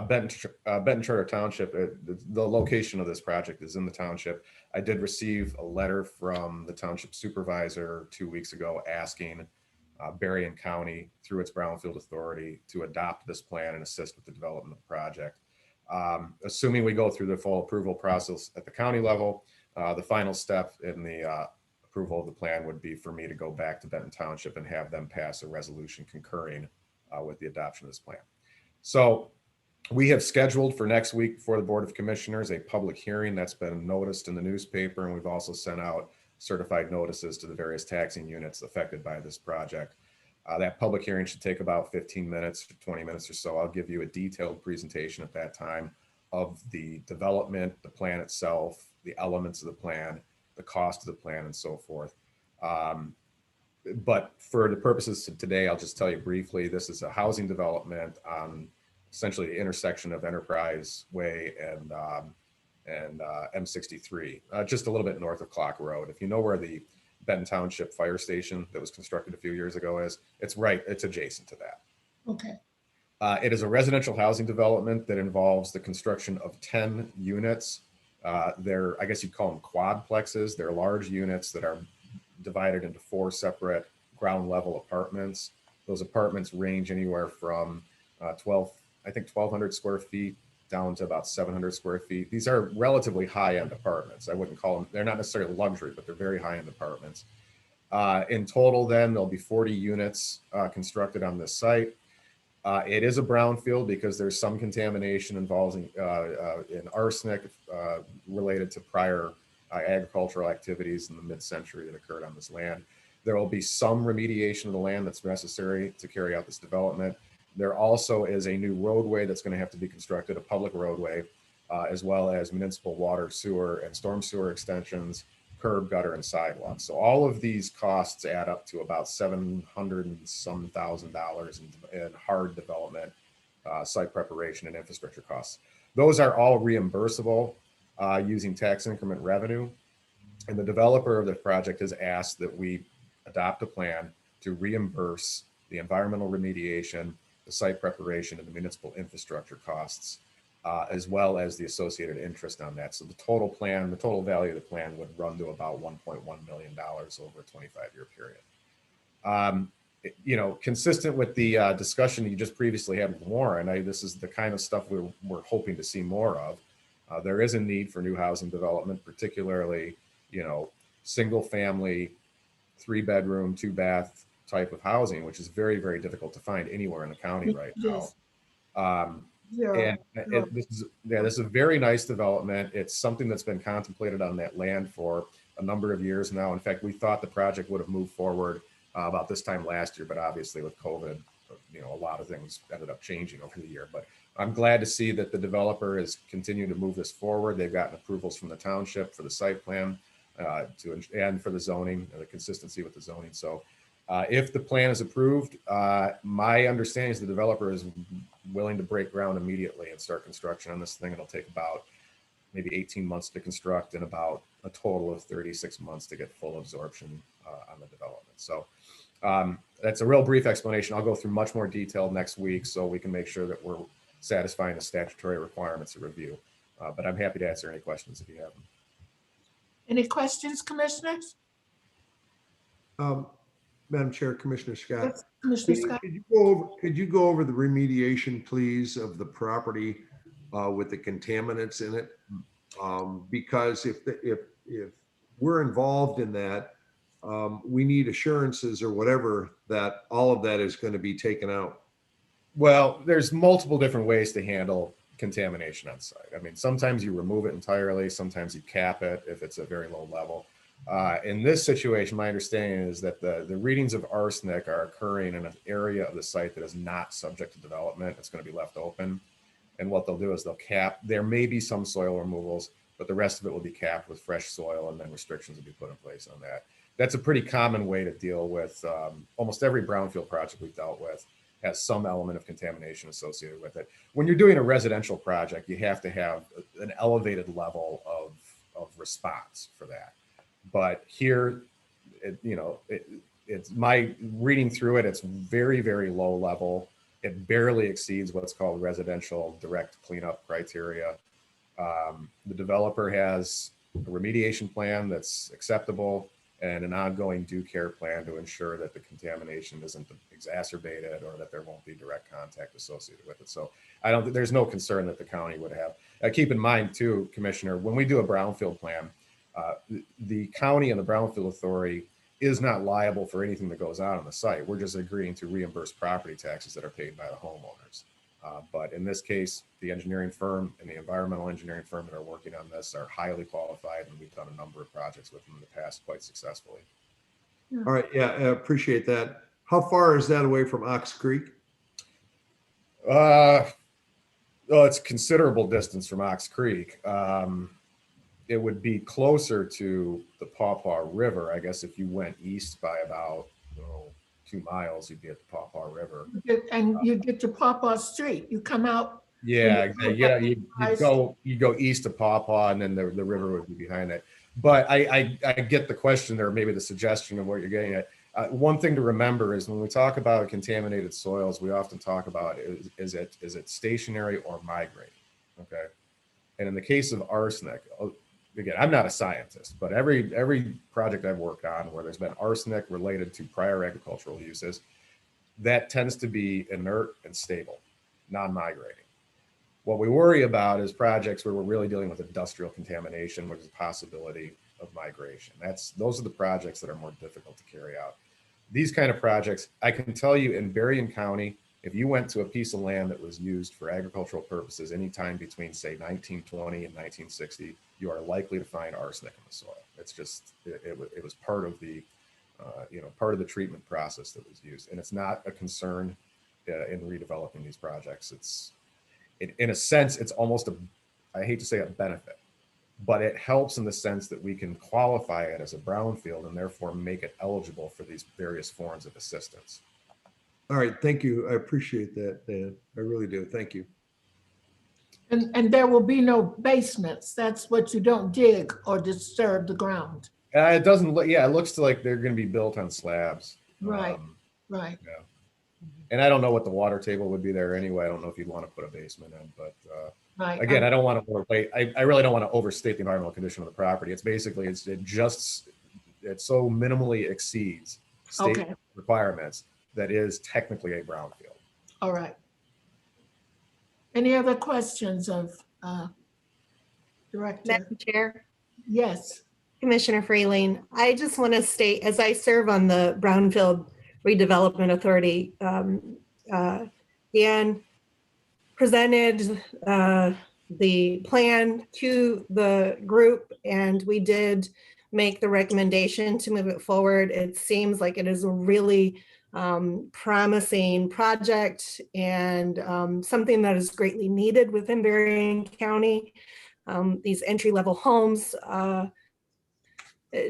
Benton Charter Township, the location of this project is in the township. I did receive a letter from the township supervisor 2 weeks ago asking Berrien County through its Brownfield Authority to adopt this plan and assist with the development of the project. Assuming we go through the full approval process at the county level, the final step in the approval of the plan would be for me to go back to Benton Township and have them pass a resolution concurring with the adoption of this plan. So we have scheduled for next week before the Board of Commissioners a public hearing that's been noticed in the newspaper, and we've also sent out certified notices to the various taxing units affected by this project. That public hearing should take about 15 minutes to 20 minutes or so. I'll give you a detailed presentation at that time of the development, the plan itself, the elements of the plan, the cost of the plan, and so forth. But for the purposes of today, I'll just tell you briefly, this is a housing development on essentially the intersection of Enterprise Way and M63, just a little bit north of Clock Road. If you know where the Benton Township Fire Station that was constructed a few years ago is, it's adjacent to that. Okay. It is a residential housing development that involves the construction of 10 units. They're, I guess you'd call them quadplexes. They're large units that are divided into 4 separate ground level apartments. Those apartments range anywhere from 1,200 square feet down to about 700 square feet. These are relatively high-end apartments. I wouldn't call them, they're not necessarily luxury, but they're very high-end apartments. In total, then, there'll be 40 units constructed on this site. It is a brownfield because there's some contamination involving in arsenic related to prior agricultural activities in the mid-century that occurred on this land. There will be some remediation of the land that's necessary to carry out this development. There also is a new roadway that's going to have to be constructed, a public roadway, as well as municipal water, sewer, and storm sewer extensions, curb, gutter, and sidewalks. So all of these costs add up to about $700 and some thousand in hard development, site preparation, and infrastructure costs. Those are all reimbursable using tax increment revenue. And the developer of the project has asked that we adopt a plan to reimburse the environmental remediation, the site preparation, and the municipal infrastructure costs, as well as the associated interest on that. So the total plan, the total value of the plan would run to about $1.1 million over a 25-year period. You know, consistent with the discussion you just previously had with Warren, this is the kind of stuff we're hoping to see more of. There is a need for new housing development, particularly, you know, single family, 3-bedroom, 2-bath type of housing, which is very, very difficult to find anywhere in the county right now. This is a very nice development. It's something that's been contemplated on that land for a number of years now. In fact, we thought the project would have moved forward about this time last year, but obviously with COVID, you know, a lot of things ended up changing over the year. But I'm glad to see that the developer is continuing to move this forward. They've gotten approvals from the township for the site plan. and for the zoning, the consistency with the zoning. So if the plan is approved, my understanding is the developer is willing to break ground immediately and start construction on this thing. It'll take about maybe 18 months to construct and about a total of 36 months to get full absorption on the development. So that's a real brief explanation. I'll go through much more detail next week so we can make sure that we're satisfying the statutory requirements of review. But I'm happy to answer any questions if you have them. Any questions, commissioners? Madam Chair, Commissioner Scott. Yes, Commissioner Scott. Could you go over the remediation, please, of the property with the contaminants in it? Because if we're involved in that, we need assurances or whatever that all of that is going to be taken out. Well, there's multiple different ways to handle contamination on site. I mean, sometimes you remove it entirely, sometimes you cap it if it's a very low level. In this situation, my understanding is that the readings of arsenic are occurring in an area of the site that is not subject to development. It's going to be left open. And what they'll do is they'll cap, there may be some soil removals, but the rest of it will be capped with fresh soil, and then restrictions will be put in place on that. That's a pretty common way to deal with almost every brownfield project we've dealt with has some element of contamination associated with it. When you're doing a residential project, you have to have an elevated level of response for that. But here, it's my reading through it, it's very, very low level. It barely exceeds what's called residential direct cleanup criteria. The developer has a remediation plan that's acceptable and an ongoing due care plan to ensure that the contamination isn't exacerbated or that there won't be direct contact associated with it. So I don't think there's no concern that the county would have. Keep in mind too, Commissioner, when we do a brownfield plan, the county and the Brownfield Authority is not liable for anything that goes on the site. We're just agreeing to reimburse property taxes that are paid by the homeowners. But in this case, the engineering firm and the environmental engineering firm that are working on this are highly qualified, and we've done a number of projects with them in the past quite successfully. All right, yeah, I appreciate that. How far is that away from Ox Creek? Well, it's considerable distance from Ox Creek. It would be closer to the Pawpaw River, I guess, if you went east by about 2 miles, you'd be at the Pawpaw River. And you get to Pawpaw Street, you come out. Yeah, exactly. You go east of Pawpaw, and then the river would be behind it. But I get the question, or maybe the suggestion of what you're getting at. One thing to remember is when we talk about contaminated soils, we often talk about is it stationary or migrating? Okay, and in the case of arsenic, again, I'm not a scientist, but every project I've worked on where there's been arsenic related to prior agricultural uses, that tends to be inert and stable, non-migrating. What we worry about is projects where we're really dealing with industrial contamination, which is a possibility of migration. Those are the projects that are more difficult to carry out. These kind of projects, I can tell you in Berrien County, if you went to a piece of land that was used for agricultural purposes anytime between, say, 1920 and 1960, you are likely to find arsenic in the soil. It's just, it was part of the, part of the treatment process that was used. And it's not a concern in redeveloping these projects. In a sense, it's almost I hate to say a benefit, but it helps in the sense that we can qualify it as a brownfield and therefore make it eligible for these various forms of assistance. All right, thank you. I appreciate that, Dan. I really do. Thank you. And there will be no basements. That's what you don't dig or disturb the ground. It doesn't look, it looks like they're going to be built on slabs. Right, right. Yeah. And I don't know what the water table would be there anyway. I don't know if you'd want to put a basement in, but Right. again, I don't want to overweight. I really don't want to overstate the environmental condition of the property. It's basically, it so minimally exceeds state requirements that is technically a brownfield. All right. Any other questions of Director? Madam Chair, Yes. Commissioner Freeling, I just want to state, as I serve on the Brownfield Redevelopment Authority, Dan presented the plan to the group, and we did make the recommendation to move it forward. It seems like it is a really promising project and something that is greatly needed within Berrien County. These entry-level homes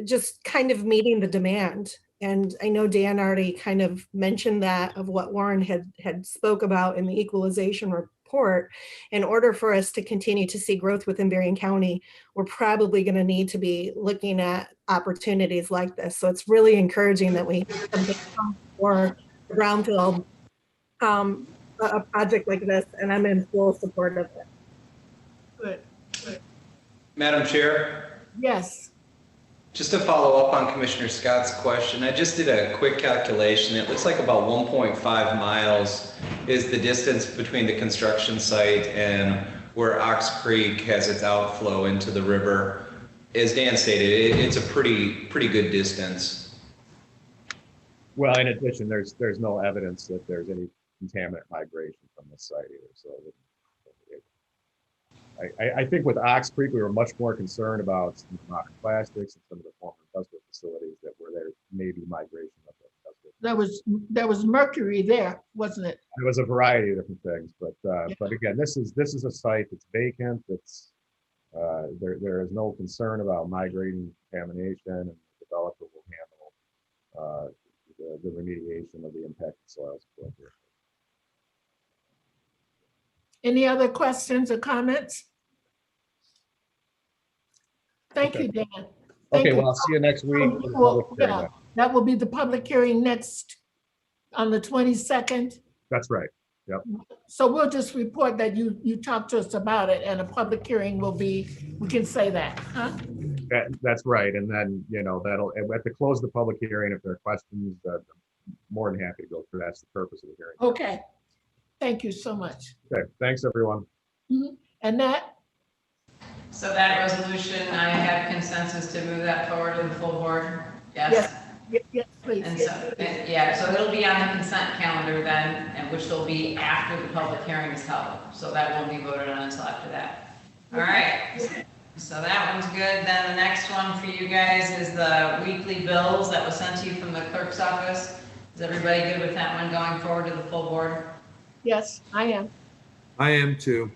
just kind of meeting the demand. And I know Dan already kind of mentioned that of what Warren had spoke about in the equalization report. In order for us to continue to see growth within Berrien County, we're probably going to need to be looking at opportunities like this. So it's really encouraging that we have something for Brownfield, a project like this, and I'm in full support of it. Good. Madam Chair, Yes. just to follow up on Commissioner Scott's question, I just did a quick calculation. It looks like about 1.5 miles is the distance between the construction site and where Ox Creek has its outflow into the river. As Dan stated, it's a pretty good distance. Well, in addition, there's no evidence that there's any contaminant migration from the site either. So I think with Ox Creek, we were much more concerned about some of the modern plastics and some of the former industrial facilities that were there, maybe migration of the industrial. There was mercury there, wasn't it? There was a variety of different things, but again, this is a site that's vacant. It's there is no concern about migrating contamination, and the developer will handle the remediation of the impacted soils. Any other questions or comments? Thank you, Dan. Thank Okay, you. well, I'll see you next week. for the public hearing then. That will be the public hearing next on the 22nd. That's right. Yep. So we'll just report that you talked to us about it, and a public hearing will be, we can say that, huh? That's right. And then, that'll, at the close of the public hearing, if there are questions, I'm more than happy to go through. That's the purpose of the hearing. Okay. Thank you so much. Okay, thanks, everyone. And that, So that resolution, I have consensus to move that forward to the full board? Yes? yes, please. And so it'll be on the consent calendar then, and which will be after the public hearing is held. So that won't be voted on until after that. All right, so that one's good. Then the next one for you guys is the weekly bills that was sent to you from the clerk's office. Is everybody good with that one going forward to the full board? Yes, I am. I am too.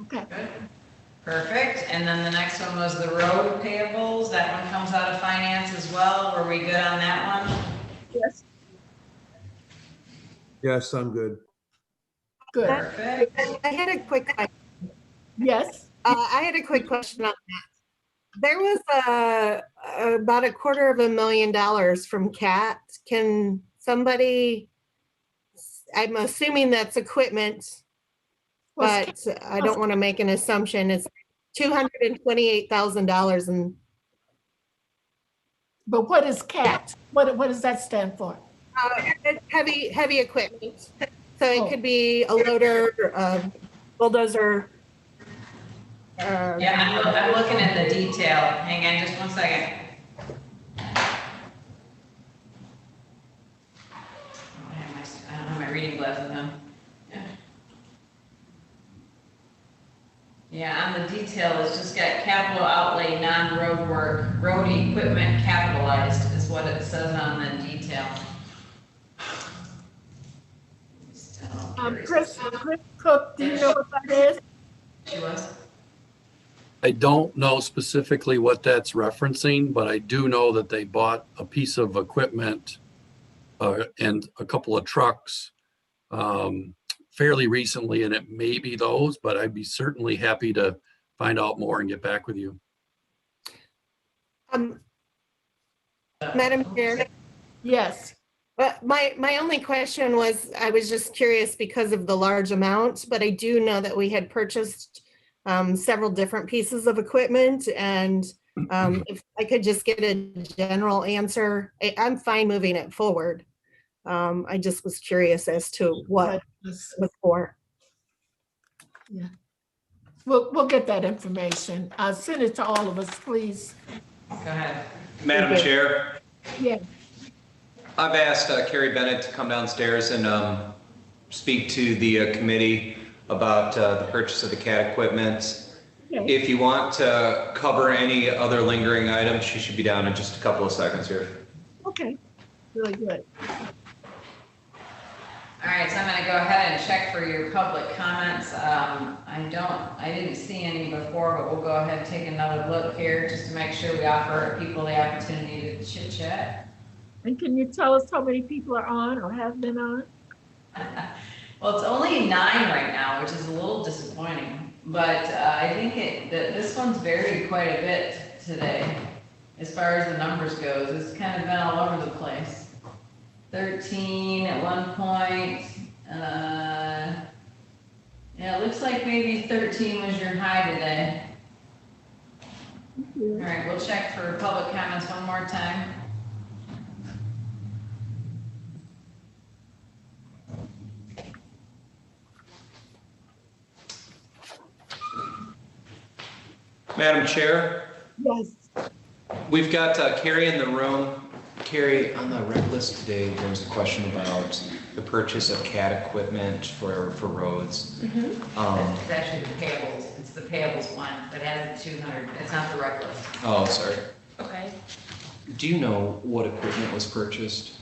Okay. Good. Perfect. And then the next one was the road payables. That one comes out of finance as well. Were we good on that one? Yes. Yes, I'm good. Good. Perfect. I had a quick question. Yes. I had a quick question on that. There was about $250,000 from CAT. Can somebody, I'm assuming that's equipment, but I don't want to make an assumption. It's $228,000. And But what is CAT? What does that stand for? it's heavy equipment. So it could be a loader, a bulldozer. Yeah, I'm looking at the detail. Hang on just 1 second. I don't have my reading glasses on. Yeah, on the detail, it's just got capital outlay, non-road work, road equipment capitalized is what it says on the detail. Chris Cook, do you know what that is? She was? I don't know specifically what that's referencing, but I do know that they bought a piece of equipment and a couple of trucks fairly recently, and it may be those, but I'd be certainly happy to find out more and get back with you. Madam Chair. Yes. But my only question was, I was just curious because of the large amount, but I do know that we had purchased several different pieces of equipment, and if I could just get a general answer, I'm fine moving it forward. I just was curious as to what it was for. Yeah. We'll get that information. Send it to all of us, please. Go ahead. Madam Chair, Yeah. I've asked Carrie Bennett to come downstairs and speak to the committee about the purchase of the CAT equipment. Okay. If you want to cover any other lingering items, she should be down in just a couple of seconds here. Okay. Really good. All right, so I'm gonna go ahead and check for your public comments. I didn't see any before, but we'll go ahead and take another look here just to make sure we offer people the opportunity to chit chat. And can you tell us how many people are on or have been on? Well, it's only 9 right now, which is a little disappointing, but I think this one's varied quite a bit today as far as the numbers goes. It's kind of been all over the place. 13 at one point. Yeah, it looks like maybe 13 was your high today. All right, we'll check for public comments one more time. Madam Chair, Yes. we've got Carrie in the room. Carrie, on the rec list today, there was a question about the purchase of CAD equipment for roads. It's actually the payables. It's the payables one that has the 200. It's not the rec list. Oh, sorry. Okay. Do you know what equipment was purchased?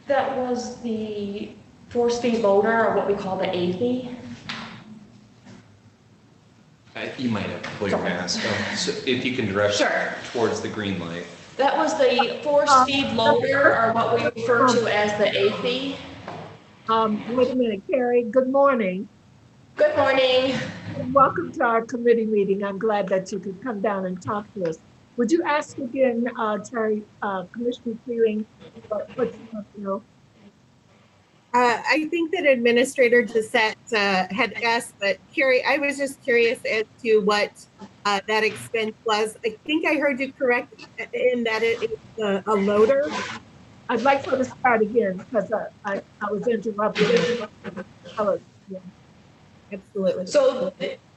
That was the four-speed loader, or what we call the AV. You might have to pull your mask up. So if you can direct Sure. towards the green light. That was the four-speed loader, or what we refer to as the AV. Wait a minute, Carrie, good morning. Good morning. Welcome to our committee meeting. I'm glad that you could come down and talk to us. Would you ask again, Terry, Commissioner Freeling, what you want to know? I think that Administrator Dissett had asked, but Carrie, I was just curious as to what that expense was. I think I heard you correct in that it is a loader. I'd like for to start again because I was interrupted. Yeah. Absolutely. So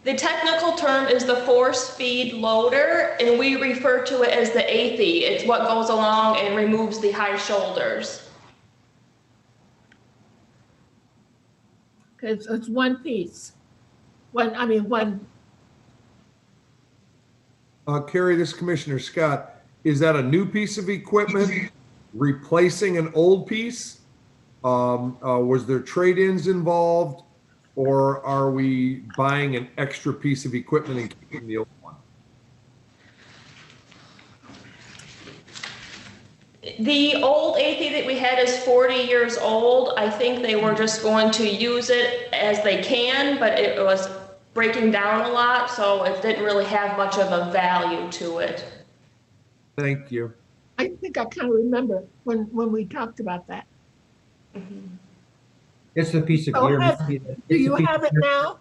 the technical term is the four-speed loader, and we refer to it as the AV. It's what goes along and removes the high shoulders. It's one piece. One. Carrie, this is Commissioner Scott. Is that a new piece of equipment replacing an old piece? Was there trade-ins involved? Or are we buying an extra piece of equipment and keeping the old one? The old AV that we had is 40 years old. I think they were just going to use it as they can, but it was breaking down a lot, so it didn't really have much of a value to it. Thank you. I think I kind of remember when we talked about that. It's a piece of So gear. do you have it now?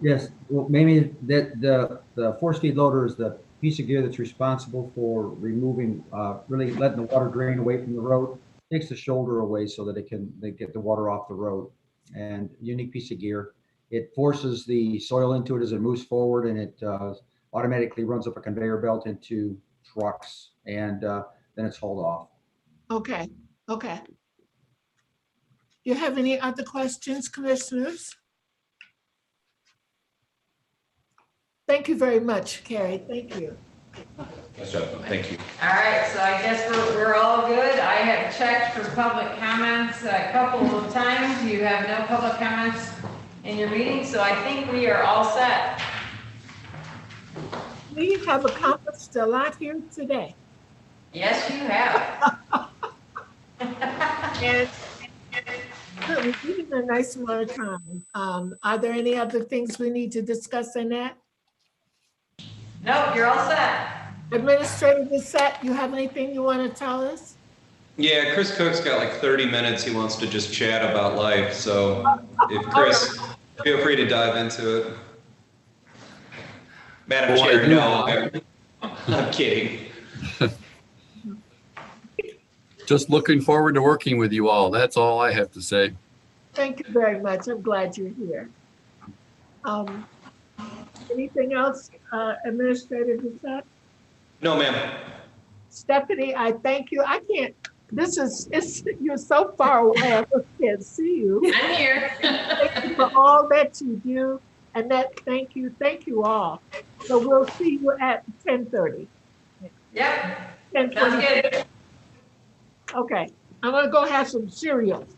Yes, well, maybe that the four-speed loader is the piece of gear that's responsible for removing, really letting the water drain away from the road. Takes the shoulder away so that they get the water off the road. And unique piece of gear. It forces the soil into it as it moves forward, and it automatically runs up a conveyor belt into trucks, and then it's hauled off. Okay. Do you have any other questions, commissioners? Thank you very much, Carrie. Thank you. Yes, sir. Thank you. All right, so I guess we're all good. I have checked for public comments a couple of times. You have no public comments in your meeting, so I think we are all set. We have accomplished a lot here today. Yes, you have. And we've given a nice amount of time. Are there any other things we need to discuss in that? Nope, you're all set. Administrator Bissett, you have anything you want to tell us? Yeah, Chris Cook's got like 30 minutes. He wants to just chat about life. So if Chris, feel free to dive into it. Madam Well, I Chair, do no, I'm kidding. Just looking forward to working with you all. That's all I have to say. Thank you very much. I'm glad you're here. Anything else, Administrator Bissett? No, ma'am. Stephanie, I thank you. I can't, you're so far away, I just can't see you. I'm here. Thank you for all that you do, and thank you all. So we'll see you at 10:30. Yep, 10:30. sounds good. Okay, I'm gonna go have some cereal.